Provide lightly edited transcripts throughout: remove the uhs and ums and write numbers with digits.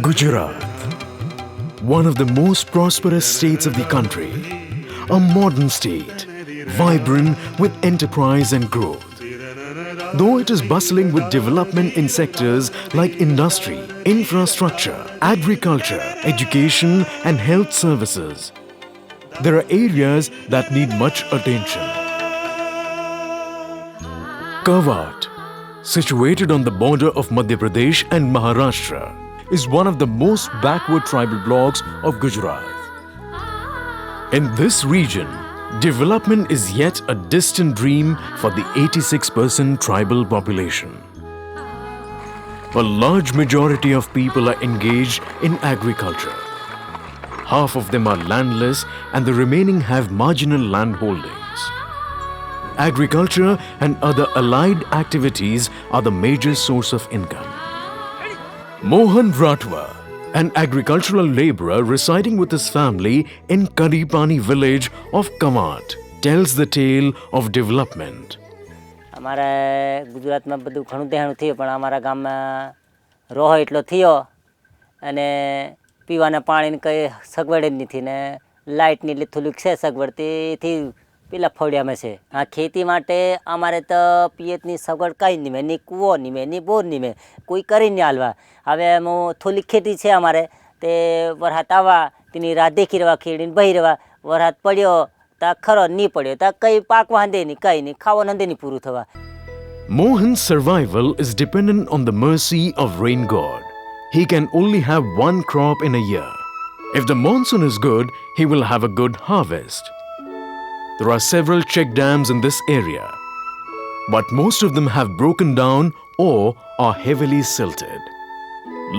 Gujarat, one of the most prosperous states of the country, a modern state, vibrant with enterprise and growth. Though it is bustling with development in sectors like industry, infrastructure, agriculture, education and health services, there are areas that need much attention. Kawant, situated on the border of Madhya Pradesh and Maharashtra, is one of the most backward tribal blocks of Gujarat. In this region, development is yet a distant dream for the 86% tribal population. A large majority of people are engaged in agriculture. Half of them are landless and the remaining have marginal land holdings. Agriculture and other allied activities are the major source of income. Mohan Ratwa, an agricultural labourer residing with his family in Karipani village of Kawant, tells the tale of development. અમારા ગુજરાતમાં બધું ઘણું દેહાણું થયું પણ અમારા ગામમાં રોહ એટલો થયો અને પીવાના પાણીની કંઈ સગવડ જ નથી ને લાઇટની એટલે થોડીક છે સગવડ તેથી પેલા ફળિયામાં છે આ ખેતી માટે અમારે તો પિયતની સગવડ કાંઈ નહીં મેં ની કૂવો નહીં મેં ની બોર નહીં મેં કોઈ કરી નહીં હાલવા હવે હું થોડીક ખેતી છે અમારે તે વરસાદ આવવા તેની રાહ દેખી રહેવા ખેડીને બહી રહેવા વરસાદ પડ્યો તા ખરો નહીં પડ્યો તા કંઈ પાકવા હંદે નહીં કંઈ નહીં ખાવા હંદે નહીં પૂરું થવા. Mohan's survival is dependent on the mercy of rain god. He can only have one crop in a year. If the monsoon is good, he will have a good harvest. There are several check dams in this area, but most of them have broken down or are heavily silted.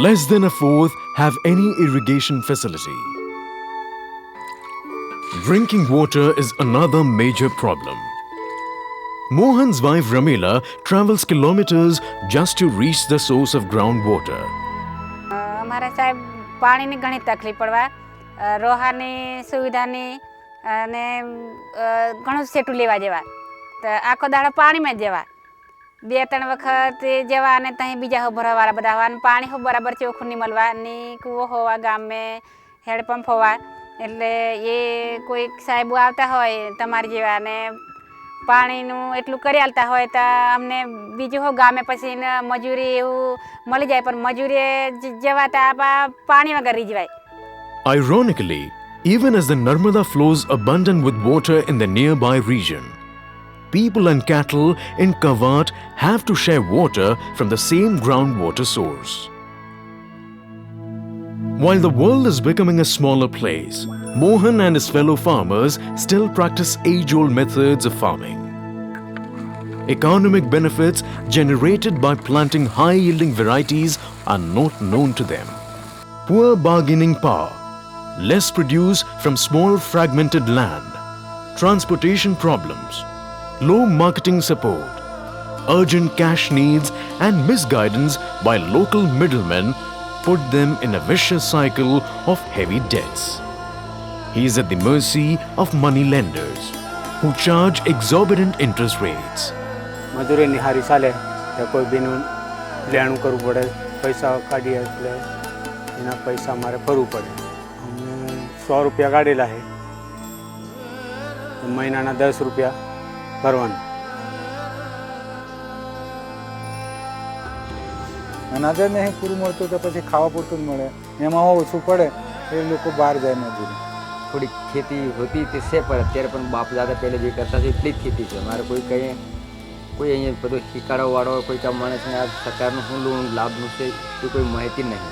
Less than a fourth have any irrigation facility. Drinking water is another major problem. Mohan's wife Ramila travels kilometers just to reach the source of groundwater. અમારે સાહેબ પાણીની ઘણી તકલીફ પડવા રોહાની સુવિધાની અને ઘણું સેટું લેવા જેવા તો આખો દાડો પાણીમાં જ જવા 2-3 વખત જવા અને ત્યાં બીજા હો ભરવાવાળા બધા હોવા અને પાણી હો બરાબર ચોખ્ખું નહીં મળવા ની કૂવો હોવા ગામમાં હેડપંપ હોવા એટલે એ કોઈ સાહેબો આવતા હોય તમારી જેવા અને પાણીનું એટલું કરી આલતા હોય તો અમને બીજું હો ગામે પછી મજૂરી એવું મળી જાય પણ મજૂરી જવા તો પાણી વગર રીઝવાય. Ironically, even as the Narmada flows abundant with water in the nearby region, people and cattle in Kawant have to share water from the same groundwater source. While the world is becoming a smaller place, Mohan and his fellow farmers still practice age-old methods of farming. Economic benefits generated by planting high-yielding varieties are not known to them. Poor bargaining power, less produce from small fragmented land, transportation problems, low marketing support, urgent cash needs and misguidance by local middlemen put them in a vicious cycle of heavy debts. He is at the mercy of money lenders who charge exorbitant interest rates. મજૂરી નિહારી ચાલે તો કોઈ બીનું લેણું કરવું પડે પૈસા કાઢીએ એટલે એના પૈસા મારે ભરવું પડે. અમે 100 રૂપિયા કાઢેલા છે મહિનાના 10 રૂપિયા ભરવાના. અનાજ જ નહીં પૂરું મળતું તો પછી ખાવા પૂરતું જ મળે એમાં ઓછું પડે એ લોકો બહાર જાય મજૂરી. થોડી ખેતી હોતી તે છે પણ અત્યારે પણ બાપ દાદા પહેલે જે કરતા છે એટલી જ ખેતી છે. મારે કોઈ કંઈ કોઈ અહીંયા બધો શીખાડવાવાળો કોઈ કામ માણસને આ સરકારનું શું લોન લાભનું છે એ કોઈ માહિતી નહીં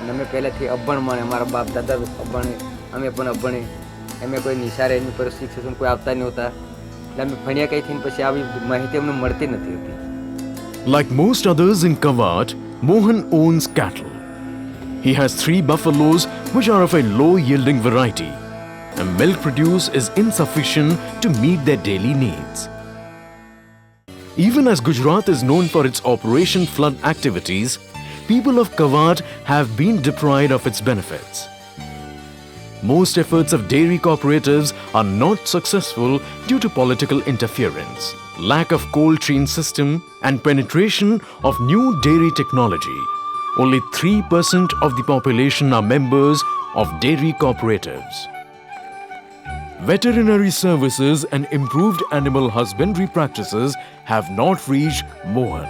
અને અમે પહેલાંથી અભણ માણે અમારા બાપ દાદા અભણે અમે પણ અભણે અમે કોઈ નિશાળે એની પર શિક્ષણ કોઈ આવતા નહીં હોતા એટલે અમે ભણ્યા કંઈથી પછી આવી માહિતી અમને મળતી નથી હોતી. Like most others in Kawant, Mohan owns cattle. He has 3 buffaloes which are of a low-yielding variety, and milk produce is insufficient to meet their daily needs. Even as Gujarat is known for its Operation Flood activities, people of Kawant have been deprived of its benefits. Most efforts of dairy cooperatives are not successful due to political interference, lack of cold chain system, and penetration of new dairy technology, only 3% of the population are members of dairy cooperatives. Veterinary services and improved animal husbandry practices have not reached Mohan.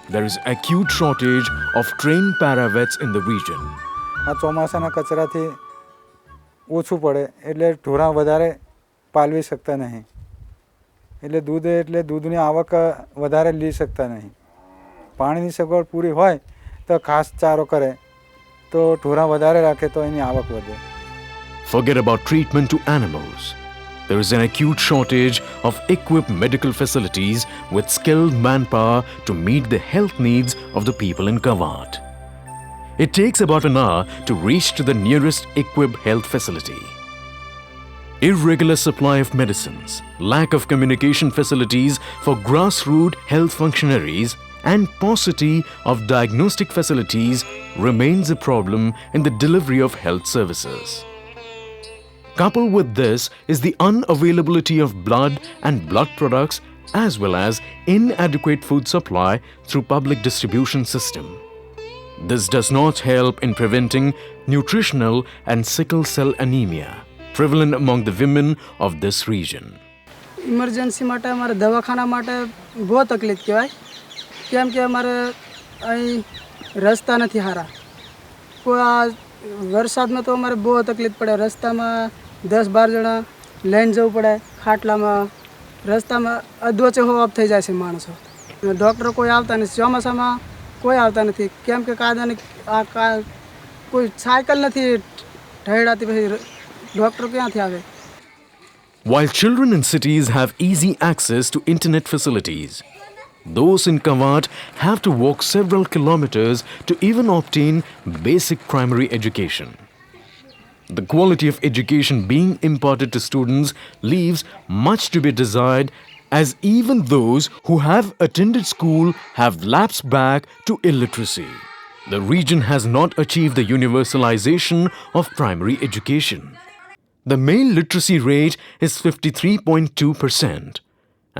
There is acute shortage of trained paravets in the region. આ ચોમાસાના કચરાથી ઓછું પડે એટલે ઢોરા વધારે પાલવી શકતા નહીં, એટલે દૂધની આવક વધારે લઈ શકતા નહીં. પાણીની સગવડ પૂરી હોય તો ઘાસ ચારો કરે તો ઢોરા વધારે રાખે તો એની આવક વધે. Forget about treatment to animals. There is an acute shortage of equipped medical facilities with skilled manpower to meet the health needs of the people in Kawant. It takes about an hour to reach to the nearest equipped health facility. Irregular supply of medicines, lack of communication facilities for grassroots health functionaries, and paucity of diagnostic facilities remains a problem in the delivery of health services. Coupled with this is the unavailability of blood and blood products as well as inadequate food supply through public distribution system. This does not help in preventing nutritional and sickle cell anemia prevalent among the women of this region. Emergency માટે અમારે દવાખાના માટે બહુ તકલીફ કહેવાય, કેમ કે અમારે અહીં રસ્તા નથી સારા. કોઈ આ વરસાદમાં તો અમારે બહુ તકલીફ પડે. રસ્તામાં 10-12 જણા લઈને જવું પડે ખાટલામાં. રસ્તામાં અધવચ્ચે ઓફ થઈ જાય છે માણસો. ડૉક્ટર કોઈ આવતા નથી. ચોમાસામાં કોઈ આવતા નથી, કેમ કે કાયદાની કોઈ સાયકલ નથી ઢળાતી, પછી ડૉક્ટર ક્યાંથી આવે? While children in cities have easy access to internet facilities, those in Kawant have to walk several kilometers to even obtain basic primary education. The quality of education being imparted to students leaves much to be desired, as even those who have attended school have lapsed back to illiteracy. The region has not achieved the universalization of primary education. The male literacy rate is 53.2%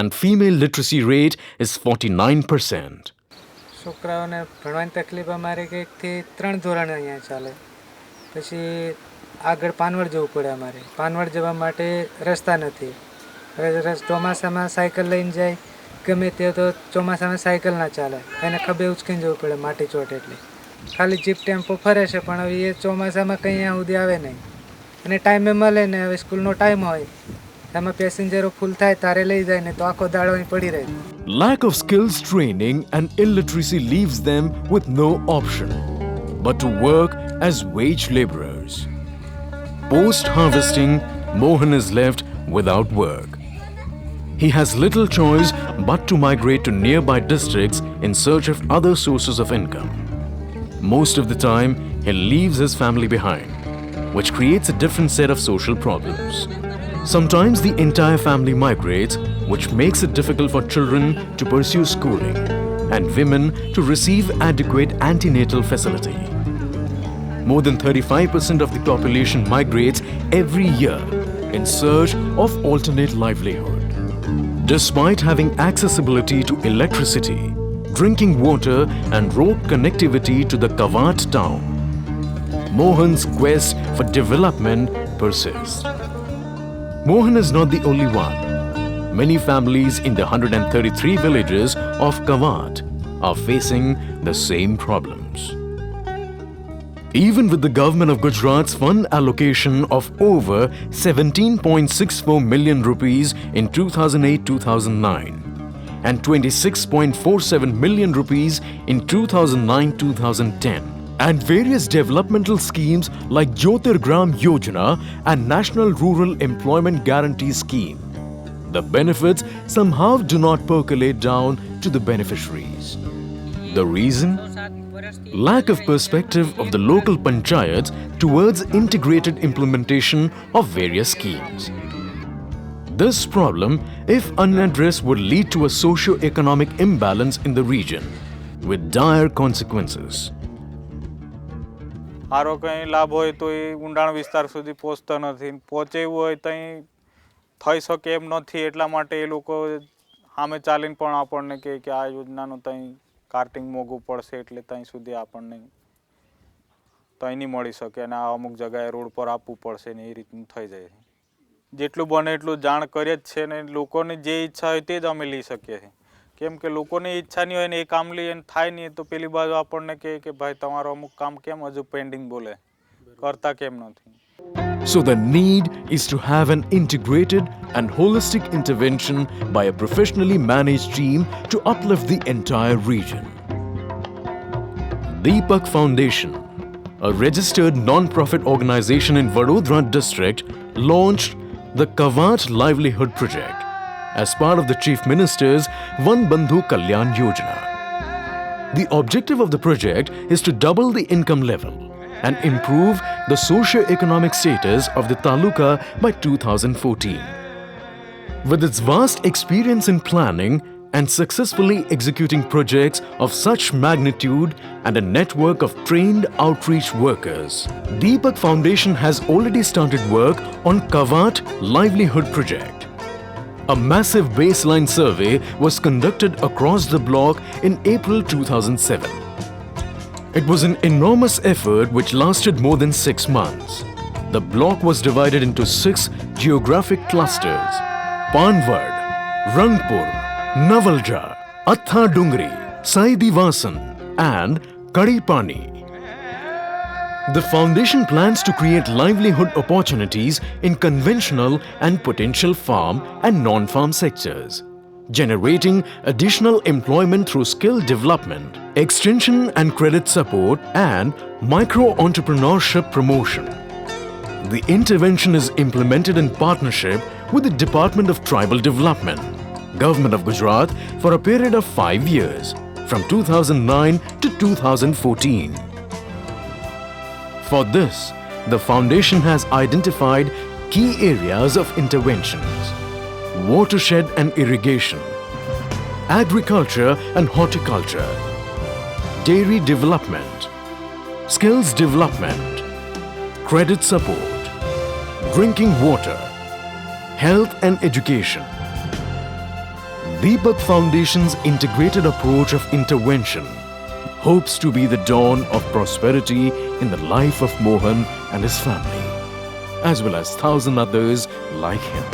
and female literacy rate is 49%. છોકરાઓને ભણવાની તકલીફ અમારે કંઈકથી 3 ધોરણ અહીંયા ચાલે. પછી આગળ પાનવડ જવું પડે અમારે. પાનવડ જવા માટે રસ્તા નથી. હવે ચોમાસામાં સાયકલ લઈને જાય, ગમે તે તો ચોમાસામાં સાયકલ ના ચાલે, એને ખભે ઉચકીને જવું પડે માટી ચોટ એટલે. ખાલી જીપ ટેમ્પો ફરે છે પણ હવે એ ચોમાસામાં કંઈ અહીંયા સુધી આવે નહીં અને ટાઈમે મળે ને. હવે સ્કૂલનો ટાઈમ હોય એમાં પેસેન્જરો ફૂલ થાય તારે લઈ જાય ને તો આખો દાડો અહીં પડી રહે. Lack of skills training and illiteracy leaves them with no option but to work as wage laborers. Post-harvesting, Mohan is left without work. He has little choice but to migrate to nearby districts in search of other sources of income. Most of the time, he leaves his family behind, which creates a different set of social problems. Sometimes the entire family migrates, which makes it difficult for children to pursue schooling and women to receive adequate antenatal facility. More than 35% of the population migrates every year in search of alternate livelihood. Despite having accessibility to electricity, drinking water and road connectivity to the Kawant town, Mohan's quest for development persists. Mohan is not the only one. Many families in the 133 villages of Kawant are facing the same problems. Even with the government of Gujarat's fund allocation of over 17.64 million rupees in 2008-2009 and 26.47 million rupees in 2009-2010, and various developmental schemes like Jyotirgram Yojana and National Rural Employment Guarantee Scheme, the benefits somehow do not percolate down to the beneficiaries. The reason? Lack of perspective of the local panchayats towards integrated implementation of various schemes. This problem, if unaddressed, would lead to a socio-economic imbalance in the region with dire consequences. સારો કંઈ લાભ હોય તો એ ઊંડાણ વિસ્તાર સુધી પહોંચતો નથી, પહોંચે એવું હોય તો થઈ શકે એમ નથી. એટલા માટે એ લોકો સામે ચાલીને પણ આપણને કહે કે આ યોજનાનું ત્યાં કાર્ટિંગ મોંઘું પડશે એટલે ત્યાં સુધી આપણને ત્યાં નહીં મળી શકે અને આ અમુક જગ્યાએ રોડ પર આપવું પડશે ને એ રીતનું થઈ જાય છે. જેટલું બને એટલું જાણ કરીએ જ છે ને લોકોની જે ઈચ્છા હોય તે જ અમે લઈ શકીએ છીએ. કેમ કે લોકોની ઈચ્છા નહીં હોય ને એ કામ લઈએ ને થાય નહીં તો પેલી બાજુ આપણને કહે કે ભાઈ તમારું અમુક કામ કેમ હજુ પેન્ડિંગ બોલે, કરતા કેમ નથી. So the need is to have an integrated and holistic intervention by a professionally managed team to uplift the entire region. Deepak Foundation, a registered non-profit organization in Vadodara district, launched the Kawant Livelihood project as part of the Chief Minister's Van Bandhu Kalyan Yojana. The objective of the project is to double the income level and improve the socio-economic status of the taluka by 2014. With its vast experience in planning and successfully executing projects of such magnitude and a network of trained outreach workers, Deepak Foundation has already started work on Kawant Livelihood project. A massive baseline survey was conducted across the block in April 2007. It was an enormous effort which lasted more than 6 months. The block was divided into 6 geographic clusters: Panwad, Rangpur, Navalja, Attha Dungri, Saidivasan and Kadipani. The foundation plans to create livelihood opportunities in conventional and potential farm and non-farm sectors, generating additional employment through skill development, extension and credit support, and micro-entrepreneurship promotion. The intervention is implemented in partnership with the Department of Tribal Development, Government of Gujarat, for a period of 5 years, from 2009 to 2014. For this, the foundation has identified key areas of interventions: watershed and irrigation, agriculture and horticulture, dairy development, skills development, credit support, drinking water, health and education. Deepak Foundation's integrated approach of intervention hopes to be the dawn of prosperity in the life of Mohan and his family, as well as 1,000 others like him.